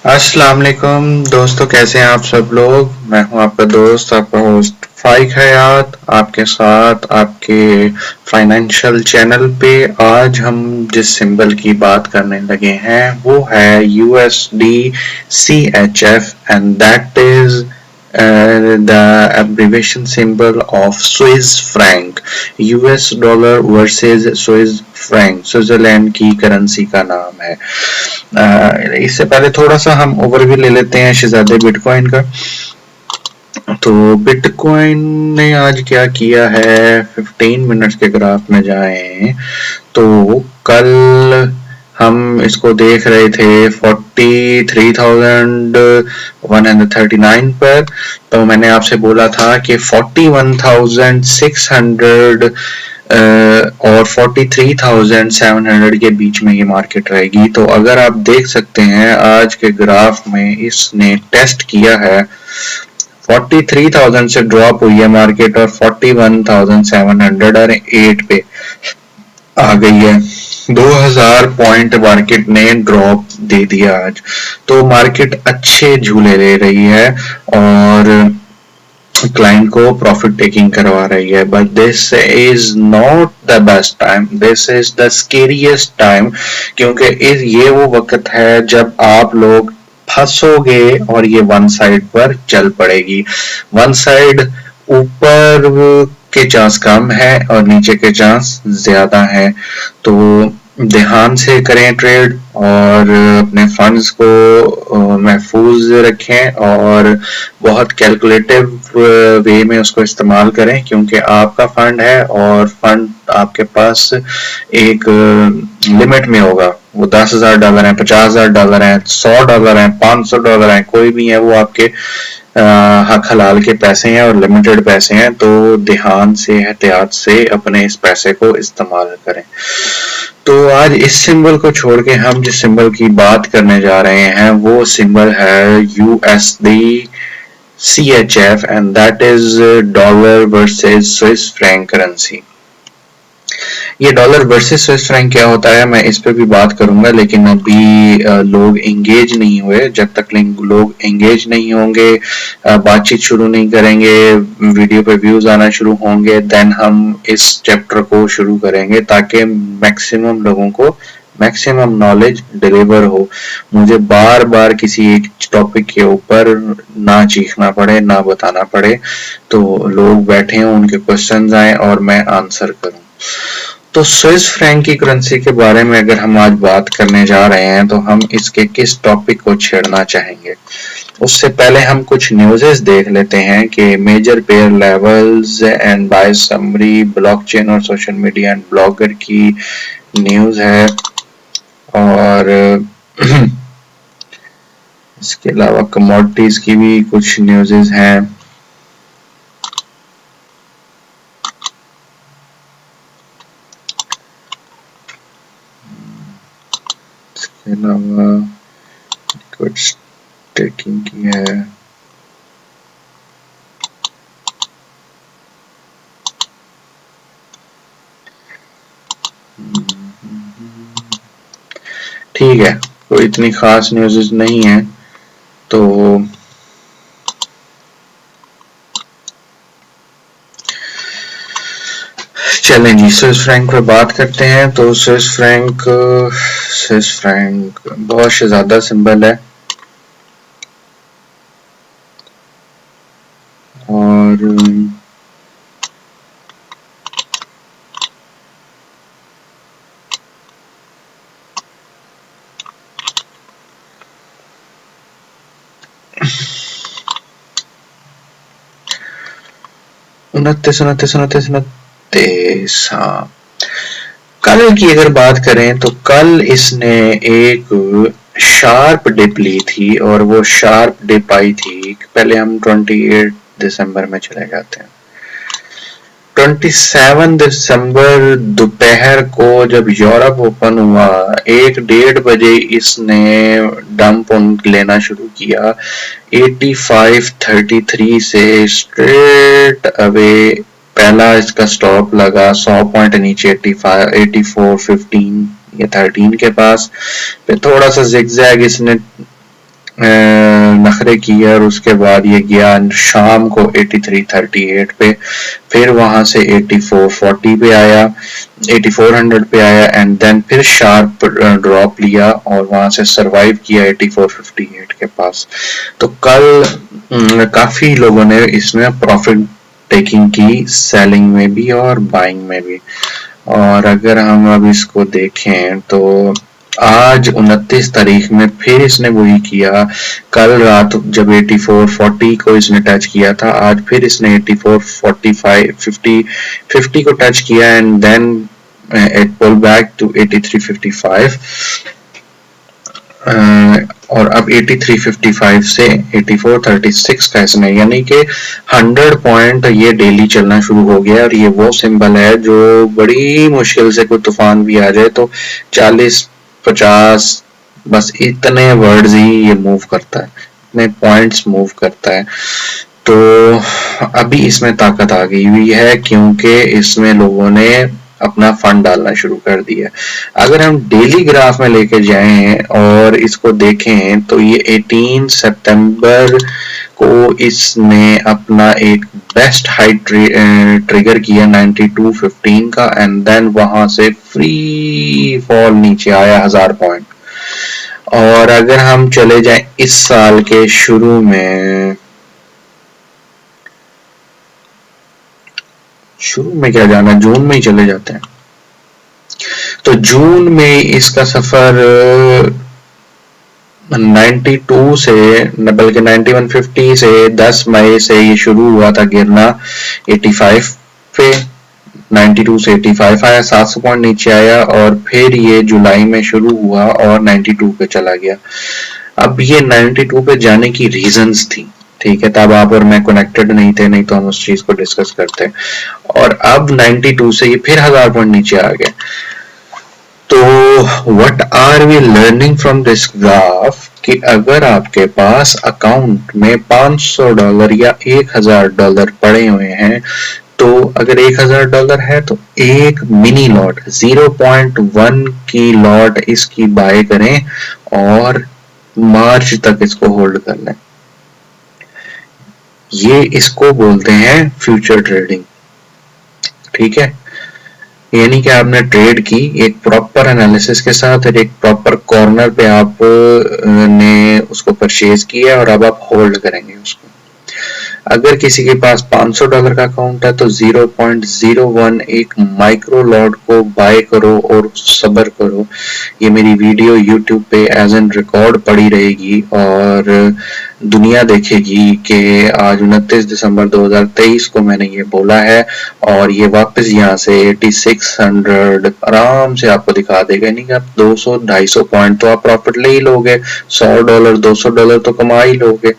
अस्सलाम वालेकुम दोस्तों, कैसे हैं आप सब लोग। मैं हूं आपका दोस्त, आपका होस्ट फाइक हयात, आपके साथ आपके फाइनेंशियल चैनल पे। आज हम जिस सिंबल की बात करने लगे हैं वो है USD CHF and that is the abbreviation symbol of Swiss franc, US dollar versus Swiss franc, Switzerland की करेंसी का नाम है। इससे पहले थोड़ा सा हम ओवरव्यू ले लेते हैं शहजादे बिटकॉइन का। तो बिटकॉइन ने आज क्या किया है, 15 मिनट्स के ग्राफ में जाएं तो कल हम इसको देख रहे थे 43,139 पर। तो मैंने आपसे बोला था कि 41,600 और 43,700 के बीच में ये मार्केट रहेगी। तो अगर आप देख सकते हैं आज के ग्राफ में इसने टेस्ट किया है, 43,000 से ड्रॉप हुई है मार्केट और 41,708 पे आ गई है। 2000 पॉइंट मार्केट ने ड्रॉप दे दिया आज। तो मार्केट अच्छे झूले ले रही है और क्लाइंट को प्रॉफिट टेकिंग करवा रही है, but this is not the best time, this is the scariest time. क्योंकि ये वो वक्त है जब आप लोग फंसोगे और ये वन साइड पर चल पड़ेगी। वन साइड ऊपर के चांस कम है और नीचे के चांस ज्यादा है। तो ध्यान से करें ट्रेड और अपने फंड्स को महफूज रखें और बहुत कैलकुलेटिव वे में उसको इस्तेमाल करें, क्योंकि आपका फंड है और फंड आपके पास एक लिमिट में होगा। वो $10,000 है, $50,000 है, $100 है, $500 है, कोई भी है, वो आपके हक हलाल के पैसे हैं और लिमिटेड पैसे हैं। तो ध्यान से एहतियात से अपने इस पैसे को इस्तेमाल करें। तो आज इस सिंबल को छोड़ के हम जिस सिंबल की बात करने जा रहे हैं वो सिंबल है USD CHF and that is dollar versus Swiss franc currency. ये डॉलर वर्सेस स्विस फ्रैंक क्या होता है मैं इस पे भी बात करूंगा, लेकिन अभी लोग एंगेज नहीं हुए। जब तक लोग एंगेज नहीं होंगे, बातचीत शुरू नहीं करेंगे, वीडियो पे व्यूज आना शुरू होंगे, देन हम इस चैप्टर को शुरू करेंगे ताकि मैक्सिमम लोगों को मैक्सिमम नॉलेज डिलीवर हो। मुझे बार बार किसी एक टॉपिक के ऊपर ना चीखना पड़े, ना बताना पड़े। तो लोग बैठे हों, उनके क्वेश्चंस आए और मैं आंसर करूं। तो स्विस फ्रैंक की करेंसी के बारे में अगर हम आज बात करने जा रहे हैं तो हम इसके किस टॉपिक को छेड़ना चाहेंगे। उससे पहले हम कुछ न्यूज़ेस देख लेते हैं कि major pair levels and by summary, blockchain और सोशल मीडिया एंड ब्लॉगर की न्यूज़ है। और इसके अलावा कमोडिटीज की भी कुछ न्यूज़ेस हैं। इसके अलावा कुछ स्टेकिंग की है। ठीक है, कोई इतनी खास न्यूज़ नहीं है। तो चलें जी, स्विस फ्रैंक पे बात करते हैं। तो स्विस फ्रैंक बहुत ज्यादा सिंबल है और उनतीस। हाँ, कल की अगर बात करें तो कल इसने एक शार्प डिप ली थी और वो शार्प डिप आई थी। पहले हम 28 दिसंबर में चले जाते हैं। 27 दिसंबर दोपहर को जब यूरोप ओपन हुआ, 1-1:30 इसने डंप लेना शुरू किया 85.33 से स्ट्रेट अवे। पहला इसका स्टॉप लगा 100 पॉइंट नीचे 84.15 या 13 के पास। फिर थोड़ा सा जिगजैग इसने नखरे किए और उसके बाद ये गया शाम को 8338 पे, फिर वहां से 8440 पे आया, 8400 पे आया एंड देन फिर शार्प ड्रॉप लिया और वहां से सरवाइव किया 8458 के पास। तो कल काफी लोगों ने इसमें प्रॉफिट टेकिंग की, सेलिंग में भी और बाइंग में भी। और अगर हम अब इसको देखें तो आज 29 तारीख में फिर इसने वही किया। कल रात जब 8440 को इसने टच किया था, आज फिर इसने 8445 50 को टच किया and then it pull back to 8355 और अब 8355 से 8436 का इसने, यानी कि 100 पॉइंट ये डेली चलना शुरू हो गया। और ये वो सिंबल है जो बड़ी मुश्किल से कोई तूफान भी आ जाए तो 40-50 बस इतने वर्ड्स ही ये मूव करता है, इतने पॉइंट्स मूव करता है। तो अभी इसमें ताकत आ गई हुई है क्योंकि इसमें लोगों ने अपना फंड डालना शुरू कर दिया। अगर हम डेली ग्राफ में लेके जाएं और इसको देखें तो ये 18 सितंबर को इसने अपना एक बेस्ट हाई ट्रिगर किया 9215 का एंड देन वहां से फ्री फॉल नीचे आया 1000 पॉइंट। और अगर हम चले जाएं इस साल के शुरू में क्या जाना, जून में ही चले जाते हैं। तो जून में इसका सफर 92 से, बल्कि 9150 से 10 मई से ये शुरू हुआ था गिरना 85 पे, 92 से 85 आया, 700 पॉइंट नीचे आया और फिर ये जुलाई में शुरू हुआ और 92 पे चला गया। अब ये 92 पे जाने की रीजंस थी, ठीक है, तब आप और मैं कनेक्टेड नहीं थे, नहीं तो हम उस चीज को डिस्कस करते। और अब 92 से ये फिर 1000 पॉइंट नीचे आ गए। तो what are we learning from this graph कि अगर आपके पास अकाउंट में $500 या $1000 पड़े हुए हैं, तो अगर $1000 है तो एक मिनी लॉट 0.1 की लॉट इसकी बाय करें और मार्च तक इसको होल्ड कर लें। ये इसको बोलते हैं फ्यूचर ट्रेडिंग, ठीक है। यानी कि आपने ट्रेड की एक प्रॉपर एनालिसिस के साथ और एक प्रॉपर कॉर्नर पे आप ने उसको परचेज किया और अब आप होल्ड करेंगे उसको। अगर किसी के पास $500 का अकाउंट है तो 0.01 एक माइक्रो लॉट को बाय करो और सब्र करो। ये मेरी वीडियो YouTube पे एज एन रिकॉर्ड पड़ी रहेगी और दुनिया देखेगी कि आज 29 दिसंबर 2023 को मैंने ये बोला है और ये वापस यहाँ से 8600 आराम से आपको दिखा देगा। नहीं कि आप 200-250 पॉइंट तो आप प्रॉफिट ले ही लोगे, $100 $200 तो कमा ही लोगे,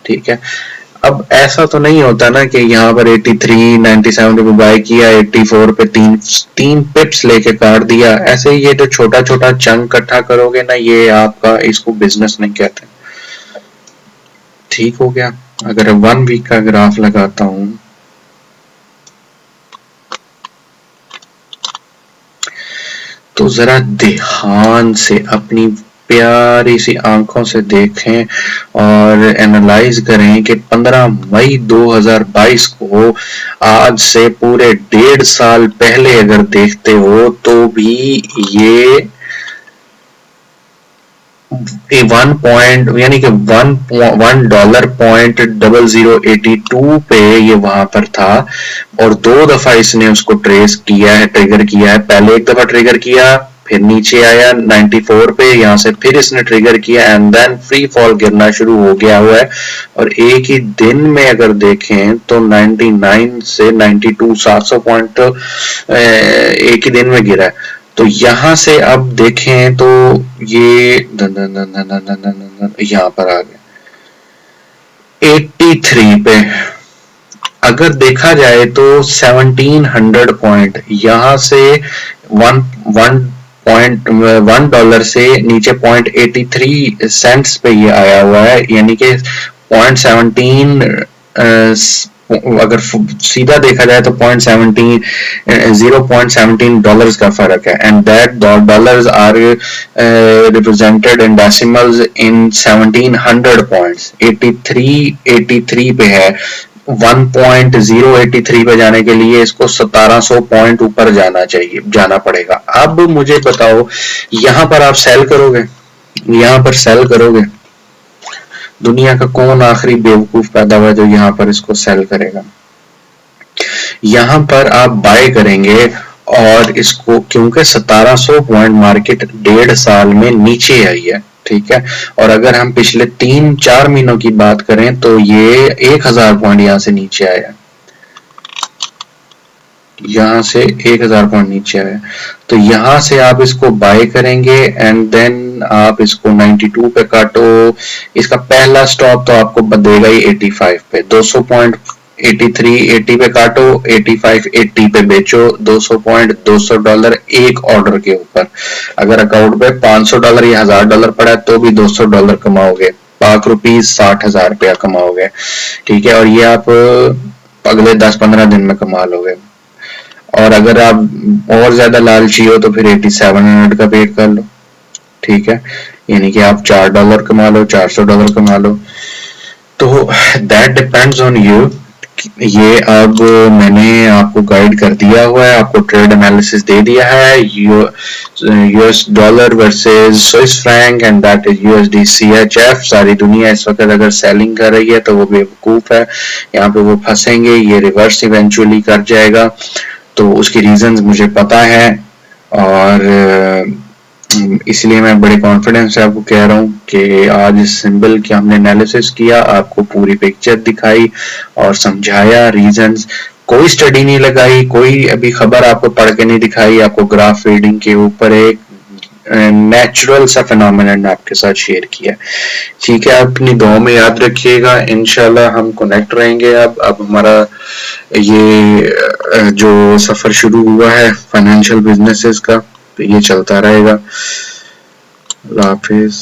ठीक है। अब ऐसा तो नहीं होता ना कि यहाँ पर 83-97 पे बाय किया, 84 पे तीन पिप्स लेके काट दिया। ऐसे ही ये जो छोटा छोटा चंक इकट्ठा करोगे ना, ये आपका, इसको बिजनेस नहीं कहते। ठीक हो गया। अगर 1 वीक का ग्राफ लगाता हूं तो जरा ध्यान से अपनी प्यारी सी आंखों से देखें और एनालाइज करें कि 15 मई 2022 को आज से पूरे 1.5 साल पहले अगर देखते हो तो भी ये 1 पॉइंट यानी कि $1.0082 पे ये वहां पर था और 2 दफा इसने उसको ट्रेस किया है, ट्रिगर किया है। पहले एक दफा ट्रिगर किया, फिर नीचे आया 94 पे, यहाँ से फिर इसने ट्रिगर किया एंड देन फ्री फॉल गिरना शुरू हो गया हुआ है। और एक ही दिन में अगर देखें तो 99 से 92 700 पॉइंट एक ही दिन में गिरा है। तो यहां से अब देखें तो ये यहां पर आ गया 83 पे। अगर देखा जाए तो 1700 पॉइंट यहां से $1 से नीचे $0.83 पे ये आया हुआ है, यानी कि 0.17 अगर सीधा देखा जाए तो 0.17 डॉलर्स का फर्क है, and that dollars are represented in decimals in 1700 points. 83 पे है, 1.083 पे जाने के लिए इसको 1700 पॉइंट ऊपर जाना पड़ेगा। अब मुझे बताओ, यहां पर आप सेल करोगे? यहां पर सेल करोगे? दुनिया का कौन आखिरी बेवकूफ पैदा हुआ जो यहाँ पर इसको सेल करेगा? यहाँ पर आप बाय करेंगे, और इसको क्योंकि 1700 पॉइंट मार्केट 1.5 साल में नीचे आई है, ठीक है, और अगर हम पिछले 3-4 महीनों की बात करें तो ये 1000 पॉइंट यहाँ से नीचे आया, यहाँ से 1000 पॉइंट नीचे आया। तो यहाँ से आप इसको बाय करेंगे, एंड देन आप इसको 92 पे काटो। इसका पहला स्टॉप तो आपको देगा ही 85 पे। 200 पॉइंट 80 पे काटो, 85 80 पे बेचो। 200 पॉइंट $200 एक ऑर्डर के ऊपर। अगर अकाउंट पे $500 या $1000 पड़ा है तो भी $200 कमाओगे। पाक रुपीज 60,000 रुपया कमाओगे, ठीक है, और ये आप अगले 10-15 दिन में कमा लोगे। और अगर आप और ज्यादा लालची हो तो फिर 8700 का पेड कर लो, ठीक है, यानी कि आप $4 कमा लो, $400 कमा लो। तो दैट डिपेंड्स ऑन यू। ये अब मैंने आपको गाइड कर दिया हुआ है, आपको ट्रेड एनालिसिस दे दिया है, US dollar versus Swiss franc, and that is USD CHF. सारी दुनिया इस वक्त अगर सेलिंग कर रही है तो वो बेवकूफ है, यहाँ पे वो फंसेंगे, ये रिवर्स इवेंचुअली कर जाएगा। तो उसकी रीजंस मुझे पता है, और इसलिए मैं बड़े कॉन्फिडेंस से आपको कह रहा हूँ कि आज इस सिंबल की हमने एनालिसिस किया, आपको पूरी पिक्चर दिखाई और समझाया रीजंस। कोई स्टडी नहीं लगाई, कोई अभी खबर आपको पढ़ के नहीं दिखाई, आपको ग्राफ रीडिंग के ऊपर एक नेचुरल सा फिनोमेनन आपके साथ शेयर किया, ठीक है। अपनी दुआ में याद रखिएगा, इंशाल्लाह हम कनेक्ट रहेंगे। अब हमारा ये जो सफर शुरू हुआ है फाइनेंशियल बिजनेसेस का, तो ये चलता रहेगा। अल्लाह हाफिज।